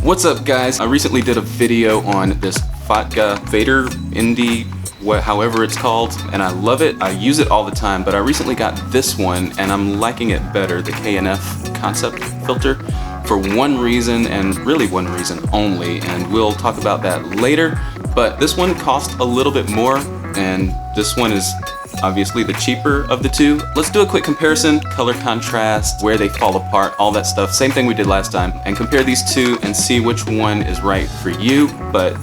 What's up guys? I recently did a video on this Fotga Fader ND, however it's called, and I love it. I use it all the time, but I recently got this one and I'm liking it better, the K&F Concept filter, for one reason and really one reason only, and we'll talk about that later. But this one cost a little bit more and this one is obviously the cheaper of the two. Let's do a quick comparison, color contrast, where they fall apart, all that stuff. Same thing we did last time, and compare these two and see which one is right for you, but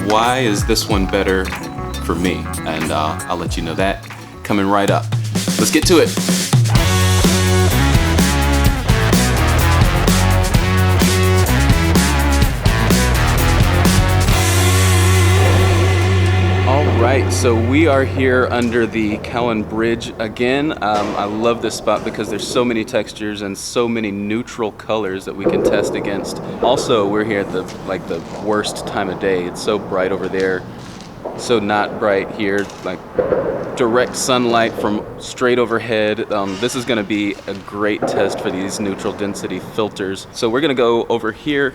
why is this one better for me? And I'll let you know that coming right up. Let's get to it. Alright, so we are here under the Cowan Bridge again. I love this spot because there's so many textures and so many neutral colors that we can test against. Also, we're here at the worst time of day. It's so bright over there, so not bright here, like direct sunlight from straight overhead. This is gonna be a great test for these neutral density filters. So we're gonna go over here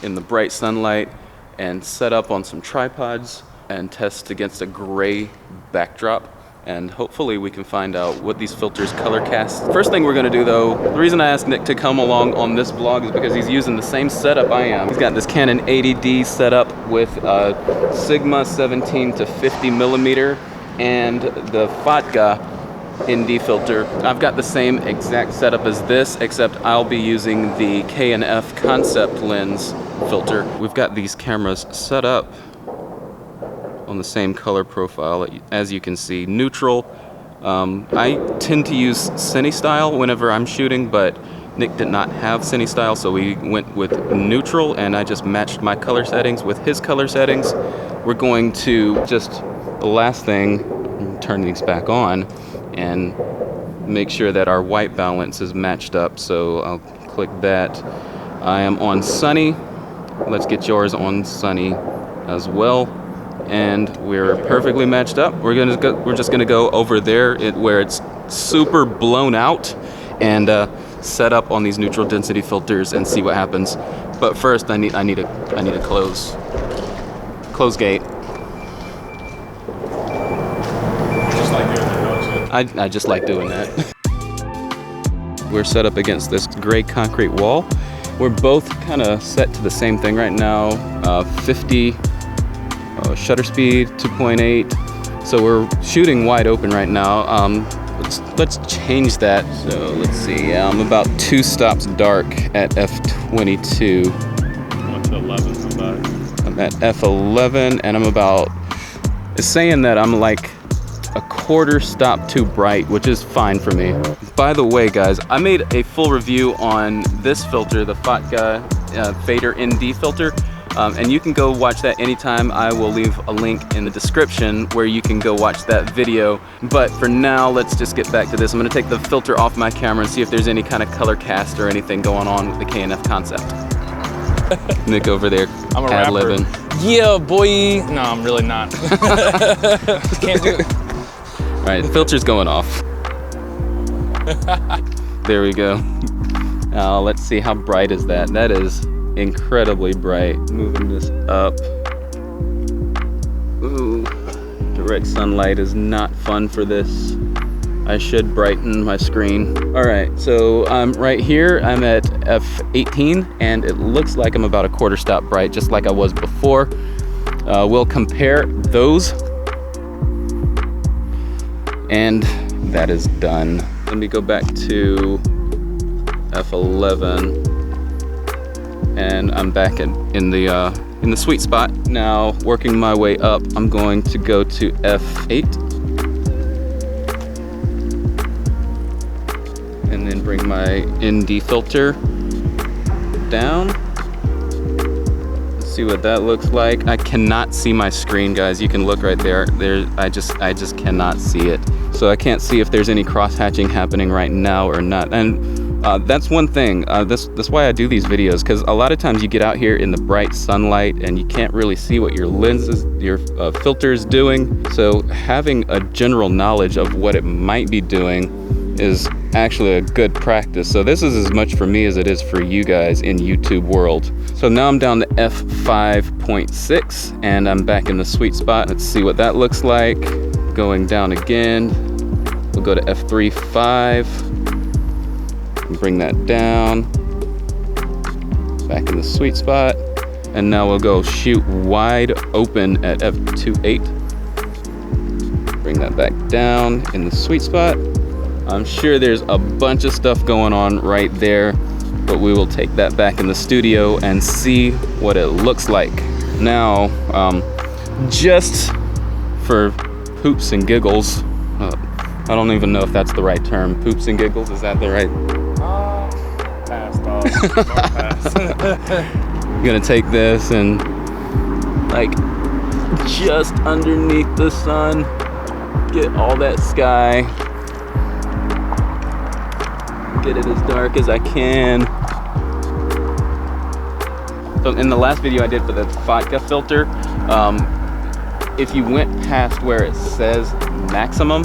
in the bright sunlight and set up on some tripods and test against a gray backdrop, and hopefully we can find out what these filters color cast. First thing we're gonna do though, the reason I asked Nick to come along on this vlog is because he's using the same setup I am. He's got this Canon 80D setup with Sigma 17 to 50 millimeter and the Fotga ND filter. I've got the same exact setup as this, except I'll be using the K&F Concept lens filter. We've got these cameras set up on the same color profile, as you can see, neutral. I tend to use cine style whenever I'm shooting, but Nick did not have cine style, so we went with neutral, and I just matched my color settings with his color settings. We're going to the last thing, turn these back on and make sure that our white balance is matched up. So I'll click that. I am on sunny. Let's get yours on sunny as well. And we're perfectly matched up. We're just gonna go over there where it's super blown out and set up on these neutral density filters and see what happens. But first, I need a close gate. Just like doing that, don't you? I just like doing that. We're set up against this gray concrete wall. We're both kind of set to the same thing right now. 50. Shutter speed 2.8, so we're shooting wide open right now. Let's change that. So let's see, I'm about 2 stops dark at f22. What's 11 from that? I'm at f11 and it's saying that I'm like a 1/4 stop too bright, which is fine for me. By the way guys, I made a full review on this filter, the Fotga Fader ND filter. And you can go watch that anytime. I will leave a link in the description where you can go watch that video. But for now, let's just get back to this. I'm gonna take the filter off my camera and see if there's any kind of color cast or anything going on with the K&F Concept. Nick over there, I'm a ad-libbing. rapper. Yeah, boy. No, I'm really not. Can't do it. All right, the filter's going off. There we go. Now let's see, how bright is that? That is incredibly bright. Moving this up. Ooh, direct sunlight is not fun for this. I should brighten my screen. All right, so I'm right here. I'm at f18 and it looks like I'm about a 1/4 stop bright, just like I was before. We'll compare those. And that is done. Let me go back to f11. And I'm back in the sweet spot. Now, working my way up, I'm going to go to f8. And then bring my ND filter down. Let's see what that looks like. I cannot see my screen, guys. You can look right there. I just cannot see it. So I can't see if there's any cross-hatching happening right now or not. And that's one thing. That's why I do these videos, because a lot of times you get out here in the bright sunlight and you can't really see what your filter is doing. So having a general knowledge of what it might be doing is actually a good practice. So this is as much for me as it is for you guys in YouTube world. So now I'm down to f5.6 and I'm back in the sweet spot. Let's see what that looks like. Going down again, we'll go to f3.5 and bring that down. Back in the sweet spot. And now we'll go shoot wide open at f2.8. Bring that back down in the sweet spot. I'm sure there's a bunch of stuff going on right there, but we will take that back in the studio and see what it looks like. Now, just for poops and giggles, I don't even know if that's the right term. Poops and giggles, is that the right? Pass, dog. Pass. I'm gonna take this and like just underneath the sun, get all that sky, get it as dark as I can. So in the last video I did for the Fotga filter, if you went past where it says maximum,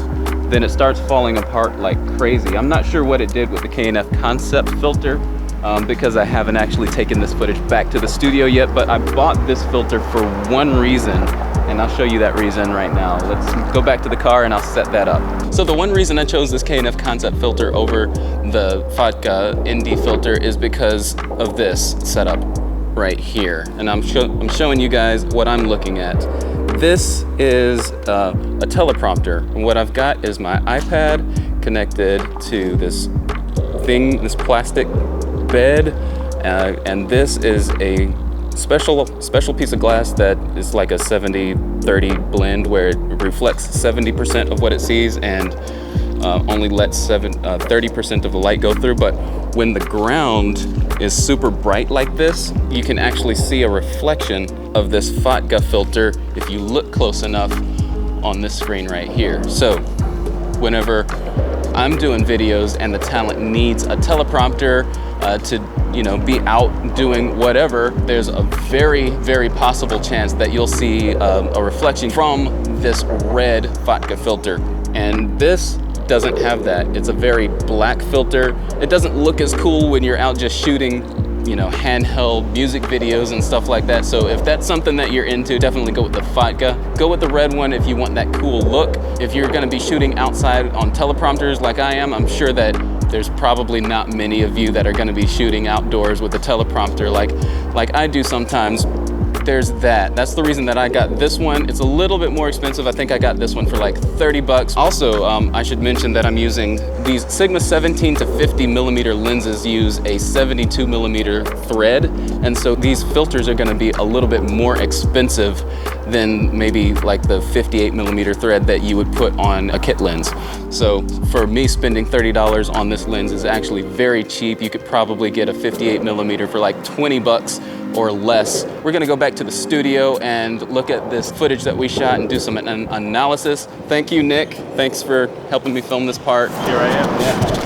then it starts falling apart like crazy. I'm not sure what it did with the K&F Concept filter, because I haven't actually taken this footage back to the studio yet, but I bought this filter for one reason, and I'll show you that reason right now. Let's go back to the car and I'll set that up. So the one reason I chose this K&F Concept filter over the Fotga ND filter is because of this setup right here. And I'm showing you guys what I'm looking at. This is a teleprompter. And what I've got is my iPad connected to this thing, this plastic bed, and this is a special piece of glass that is like a 70-30 blend where it reflects 70% of what it sees and only lets 30% of the light go through. But when the ground is super bright like this, you can actually see a reflection of this Fotga filter if you look close enough on this screen right here. So whenever I'm doing videos and the talent needs a teleprompter to be out doing whatever, there's a very possible chance that you'll see a reflection from this red Fotga filter. And this doesn't have that. It's a very black filter. It doesn't look as cool when you're out just shooting handheld music videos and stuff like that. So if that's something that you're into, definitely go with the Fotga. Go with the red one if you want that cool look. If you're gonna be shooting outside on teleprompters like I am, I'm sure that there's probably not many of you that are gonna be shooting outdoors with a teleprompter like I do sometimes. There's that. That's the reason that I got this one. It's a little bit more expensive. I think I got this one for like 30 bucks. Also, I should mention that I'm using these Sigma 17 to 50 millimeter lenses use a 72 millimeter thread. And so these filters are gonna be a little bit more expensive than maybe like the 58 millimeter thread that you would put on a kit lens. So for me, spending $30 on this lens is actually very cheap. You could probably get a 58 millimeter for like 20 bucks or less. We're gonna go back to the studio and look at this footage that we shot and do some analysis. Thank you, Nick. Thanks for helping me film this part. Here I am. Yeah.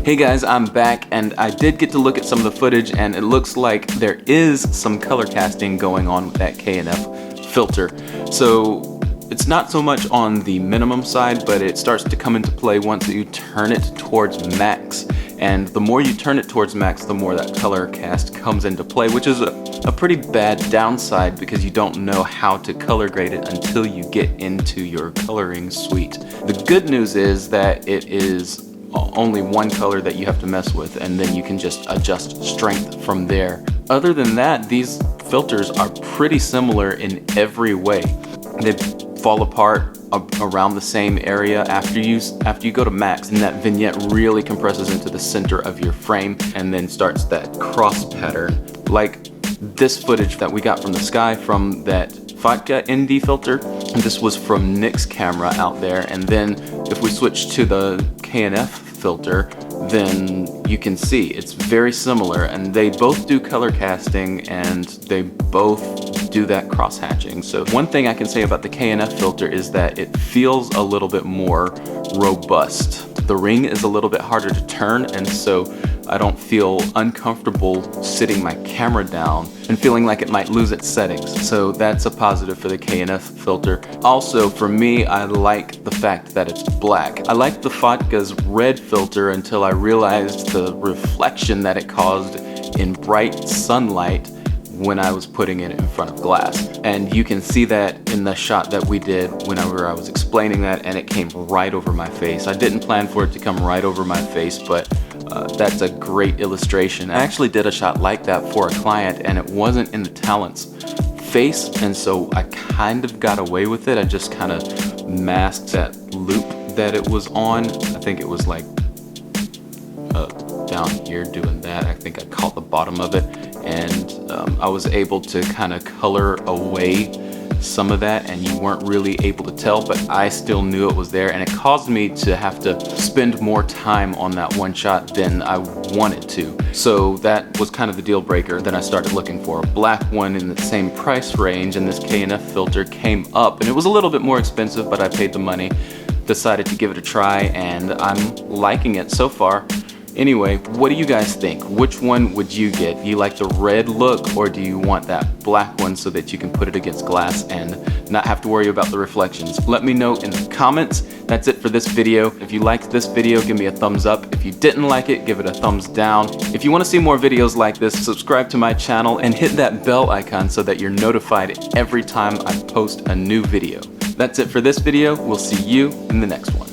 Hey guys, I'm back and I did get to look at some of the footage and it looks like there is some color casting going on with that K&F filter. So it's not so much on the minimum side, but it starts to come into play once you turn it towards max. And the more you turn it towards max, the more that color cast comes into play, which is a pretty bad downside because you don't know how to color grade it until you get into your coloring suite. The good news is that it is only one color that you have to mess with, and then you can just adjust strength from there. Other than that, these filters are pretty similar in every way. They fall apart around the same area after you go to max, and that vignette really compresses into the center of your frame and then starts that cross pattern. Like this footage that we got from the sky from that Fotga ND filter, and this was from Nick's camera out there. And then if we switch to the K&F filter, then you can see it's very similar, and they both do color casting and they both do that cross hatching. So one thing I can say about the K&F filter is that it feels a little bit more robust. The ring is a little bit harder to turn, and so I don't feel uncomfortable sitting my camera down and feeling like it might lose its settings. So that's a positive for the K&F filter. Also, for me, I like the fact that it's black. I liked the Fotga's red filter until I realized the reflection that it caused in bright sunlight when I was putting it in front of glass. And you can see that in the shot that we did whenever I was explaining that, and it came right over my face. I didn't plan for it to come right over my face, but that's a great illustration. I actually did a shot like that for a client, and it wasn't in the talent's face, and so I kind of got away with it. I just kind of masked that loop that it was on. I think it was like down here doing that. I think I caught the bottom of it, and I was able to kind of color away some of that, and you weren't really able to tell, but I still knew it was there, and it caused me to have to spend more time on that one shot than I wanted to. So that was kind of the deal breaker. Then I started looking for a black one in the same price range, and this K&F filter came up, and it was a little bit more expensive, but I paid the money, decided to give it a try, and I'm liking it so far. Anyway, what do you guys think? Which one would you get? Do you like the red look, or do you want that black one so that you can put it against glass and not have to worry about the reflections? Let me know in the comments. That's it for this video. If you liked this video, give me a thumbs up. If you didn't like it, give it a thumbs down. If you want to see more videos like this, subscribe to my channel and hit that bell icon so that you're notified every time I post a new video. That's it for this video. We'll see you in the next one.